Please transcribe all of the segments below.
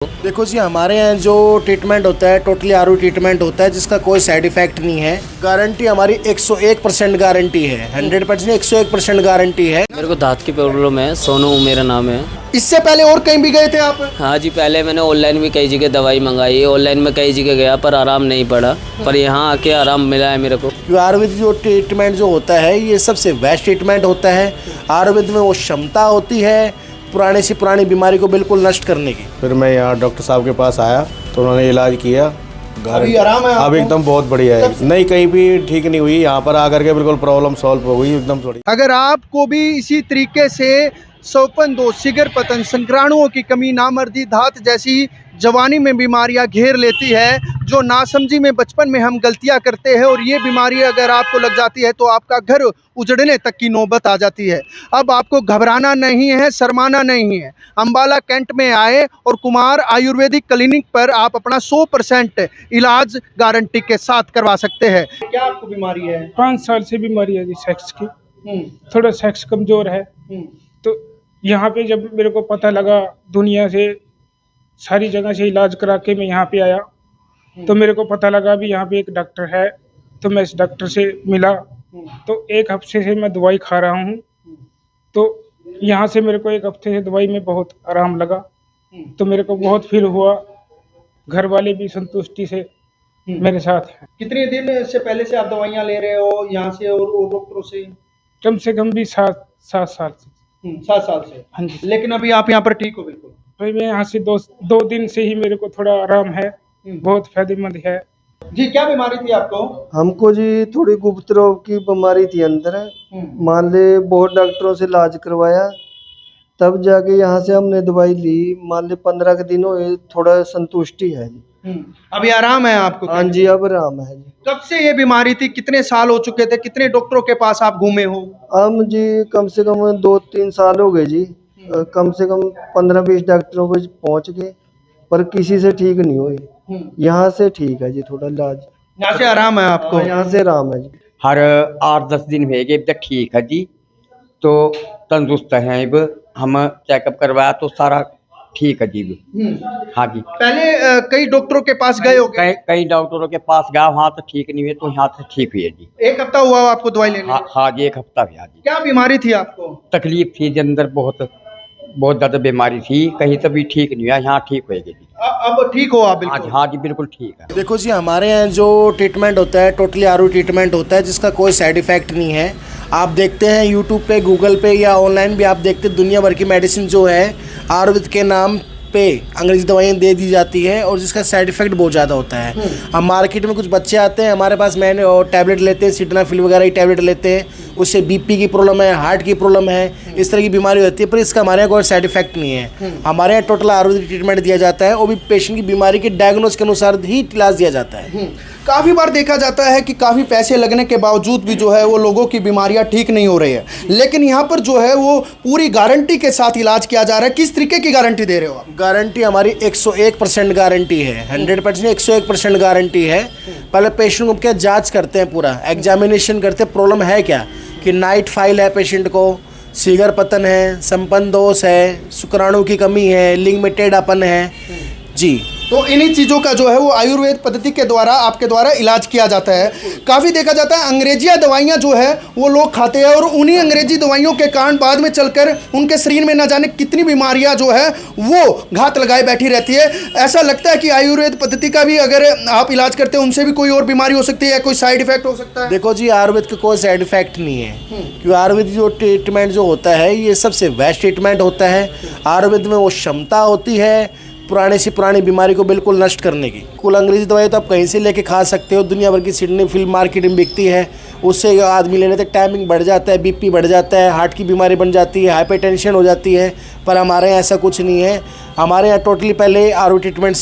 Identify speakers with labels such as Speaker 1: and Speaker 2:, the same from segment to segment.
Speaker 1: देखो जी, हमारे यहाँ जो ट्रीटमेंट होता है टोटली आरओ ट्रीटमेंट होता है, जिसका कोई साइड इफेक्ट नहीं है। गारंटी हमारी 101% गारंटी है, 100% 101% गारंटी है।
Speaker 2: मेरे को दांत की प्रॉब्लम है, सोनू मेरा नाम है।
Speaker 3: इससे पहले और कहीं भी गए थे आप?
Speaker 2: हाँ जी, पहले मैंने ऑनलाइन भी कई जगह दवाई मंगाई, ऑनलाइन में कई जगह गया पर आराम नहीं पड़ा, पर यहाँ आके आराम मिला है मेरे को।
Speaker 1: आयुर्वेद जो ट्रीटमेंट जो होता है ये सबसे बेस्ट ट्रीटमेंट होता है। आयुर्वेद में वो क्षमता होती है पुराने से पुरानी बीमारी को बिल्कुल नष्ट करने की।
Speaker 4: फिर मैं यहाँ डॉक्टर साहब के पास आया तो उन्होंने इलाज किया।
Speaker 3: अभी आराम है आपको?
Speaker 4: अब एकदम बहुत बढ़िया है, नहीं कहीं भी ठीक नहीं हुई, यहाँ पर आकर के बिल्कुल प्रॉब्लम सॉल्व हो गई एकदम थोड़ी।
Speaker 3: अगर आपको भी इसी तरीके से सौपन दो, सिगर पतन, संक्राणुओं की कमी, नामर्दी, धात जैसी जवानी में बीमारियां घेर लेती है, जो नासमझी में बचपन में हम गलतियां करते हैं, और ये बीमारी अगर आपको लग जाती है तो आपका घर उजड़ने तक की नौबत आ जाती है। अब आपको घबराना नहीं है, शर्माना नहीं है। अम्बाला कैंट में आए और कुमार आयुर्वेदिक क्लिनिक पर आप अपना 100% इलाज गारंटी के साथ करवा सकते हैं। क्या आपको बीमारी है?
Speaker 5: 5 साल से बीमारी है जी, सेक्स की। थोड़ा सेक्स कमज़ोर है। तो यहाँ पे जब मेरे को पता लगा, दुनिया से सारी जगह से इलाज करा के मैं यहाँ पे आया, तो मेरे को पता लगा भी यहाँ पे एक डॉक्टर है, तो मैं इस डॉक्टर से मिला। तो 1 हफ्ते से मैं दवाई खा रहा हूँ, तो यहाँ से मेरे को 1 हफ्ते से दवाई में बहुत आराम लगा, तो मेरे को बहुत फील हुआ। घर वाले भी संतुष्टि से मेरे साथ हैं।
Speaker 3: कितने दिन से पहले से आप दवाइयाँ ले रहे हो यहाँ से और डॉक्टरों से?
Speaker 5: कम से कम भी 7 साल से।
Speaker 3: 7 साल से?
Speaker 5: हाँ जी।
Speaker 3: लेकिन अभी आप यहाँ पर ठीक हो? बिल्कुल
Speaker 5: भाई, मैं यहाँ से 2 दिन से ही मेरे को थोड़ा आराम है, बहुत फायदेमंद है।
Speaker 3: जी, क्या बीमारी थी आपको?
Speaker 6: हमको जी थोड़ी गुप्त रोग की बीमारी थी अंदर है। मान ले बहुत डॉक्टरों से इलाज करवाया, तब जाके यहाँ से हमने दवाई ली। मान ले 15 के दिन हुए, थोड़ा संतुष्टि है जी।
Speaker 3: अभी आराम है आपको?
Speaker 6: हाँ जी, अब आराम है जी।
Speaker 3: कब से ये बीमारी थी? कितने साल हो चुके थे? कितने डॉक्टरों के पास आप घूमे हो?
Speaker 6: हम जी कम से कम 2-3 साल हो गए जी। कम से कम 15-20 डॉक्टरों पे पहुँच गए, पर किसी से ठीक नहीं हुई। यहाँ से ठीक है जी, थोड़ा इलाज
Speaker 3: यहाँ से आराम है आपको?
Speaker 6: यहाँ से आराम है जी।
Speaker 7: हर 8-10 दिन भेगे, अब तक ठीक है जी, तो तंदुरुस्त हैं। अब हम चेकअप करवाया तो सारा ठीक है जी। हाँ जी।
Speaker 3: पहले कई डॉक्टरों के पास गए हो?
Speaker 7: कई डॉक्टरों के पास गया, वहाँ तो ठीक नहीं हुए, तो यहाँ से ठीक हुई है जी।
Speaker 3: 1 हफ्ता हुआ आपको दवाई लेने?
Speaker 7: हाँ जी, 1 हफ्ता हुआ जी।
Speaker 3: क्या बीमारी थी आपको?
Speaker 7: तकलीफ थी जी, अंदर बहुत ज़्यादा बीमारी थी, कहीं तो भी ठीक नहीं हुआ, यहाँ ठीक होएगी जी।
Speaker 3: अब ठीक हो आप?
Speaker 7: हाँ जी, हाँ जी, बिल्कुल ठीक है।
Speaker 1: देखो जी, हमारे यहाँ जो ट्रीटमेंट होता है टोटली आरओ ट्रीटमेंट होता है, जिसका कोई साइड इफेक्ट नहीं है। आप देखते हैं यूट्यूब पे, गूगल पे या ऑनलाइन भी आप देखते हैं, दुनिया भर की मेडिसिन जो है आयुर्वेद के नाम पे अंग्रेजी दवाइयाँ दे दी जाती है, और जिसका साइड इफेक्ट बहुत ज़्यादा होता है। हम मार्केट में कुछ बच्चे आते हैं हमारे पास, मैंने टैबलेट लेते हैं, सिटनाफिल वगैरह की टैबलेट लेते हैं, उससे बीपी की प्रॉब्लम है, हार्ट की प्रॉब्लम है, इस तरह की बीमारी होती है, पर इसका हमारे यहाँ कोई साइड इफेक्ट नहीं है। हमारे यहाँ टोटल आयुर्वेदिक ट्रीटमेंट दिया जाता है, वो भी पेशेंट की बीमारी के डायग्नोस के अनुसार ही इलाज दिया जाता है।
Speaker 3: काफ़ी बार देखा जाता है कि काफ़ी पैसे लगने के बावजूद भी जो है वो लोगों की बीमारियां ठीक नहीं हो रही है, लेकिन यहाँ पर जो है वो पूरी गारंटी के साथ इलाज किया जा रहा है। किस तरीके की गारंटी दे रहे हो आप?
Speaker 1: गारंटी हमारी 101% गारंटी है, 100% 101% गारंटी है। पहले पेशेंट को क्या जांच करते हैं, पूरा एग्जामिनेशन करते हैं, प्रॉब्लम है क्या, कि नाइट फाइल है पेशेंट को, सीगर पतन है, संपन्न दोष है, शुक्राणु की कमी है, लिंग में टेढ़ापन है जी।
Speaker 3: तो इन्हीं चीज़ों का जो है वो आयुर्वेद पद्धति के द्वारा आपके द्वारा इलाज किया जाता है। काफ़ी देखा जाता है अंग्रेजिया दवाइयाँ जो है वो लोग खाते हैं, और उन्हीं अंग्रेजी दवाइयों के कारण बाद में चलकर उनके शरीर में न जाने कितनी बीमारियाँ जो है वो घात लगाए बैठी रहती है। ऐसा लगता है कि आयुर्वेद पद्धति का भी अगर आप इलाज करते हैं उनसे भी कोई और बीमारी हो सकती है, कोई साइड इफेक्ट हो सकता है?
Speaker 1: देखो जी, आयुर्वेद का कोई साइड इफेक्ट नहीं है, क्योंकि आयुर्वेद जो ट्रीटमेंट जो होता है ये सबसे बेस्ट ट्रीटमेंट होता है। आयुर्वेद में वो क्षमता होती है पुराने से पुरानी बीमारी को बिल्कुल नष्ट करने की। कुल अंग्रेजी दवाई तो आप कहीं से लेके खा सकते हो, दुनिया भर की सिडनीफिल मार्केट में बिकती है, उससे आदमी लेने तक टाइमिंग बढ़ जाता है, बीपी बढ़ जाता है, हार्ट की बीमारी बन जाती है, हाइपरटेंशन हो जाती है। पर हमारे यहाँ ऐसा कुछ नहीं है। हमारे यहाँ टोटली पहले आरओ ट्रीटमेंट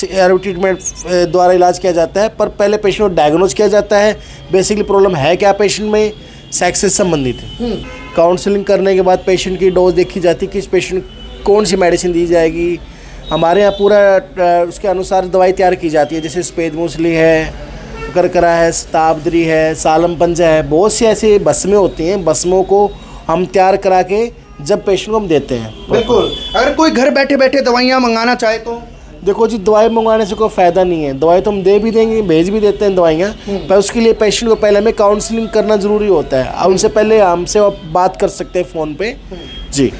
Speaker 1: द्वारा इलाज किया जाता है, पर पहले पेशेंट को डायग्नोज किया जाता है, बेसिकली प्रॉब्लम है क्या पेशेंट में, सेक्स से संबंधित है। काउंसलिंग करने के बाद पेशेंट की डोज देखी जाती है, किस पेशेंट कौन सी मेडिसिन दी जाएगी। हमारे यहाँ पूरा उसके अनुसार दवाई तैयार की जाती है, जैसे सफ़ेद मूसली है, करकरा है, शताब्दी है, सालम पंजा है, बहुत सी ऐसी बस्में होती हैं। बस्मों को हम तैयार करा के जब पेशेंट को हम देते हैं।
Speaker 3: बिल्कुल। अगर कोई घर बैठे बैठे दवाइयाँ मंगाना चाहे तो
Speaker 1: देखो जी, दवाई मंगवाने से कोई फ़ायदा नहीं है। दवाई तो हम दे भी देंगे, भेज भी देते हैं दवाइयाँ, पर उसके लिए पेशेंट को पहले हमें काउंसलिंग करना ज़रूरी होता है। उनसे पहले हमसे आप बात कर सकते हैं फ़ोन पे जी।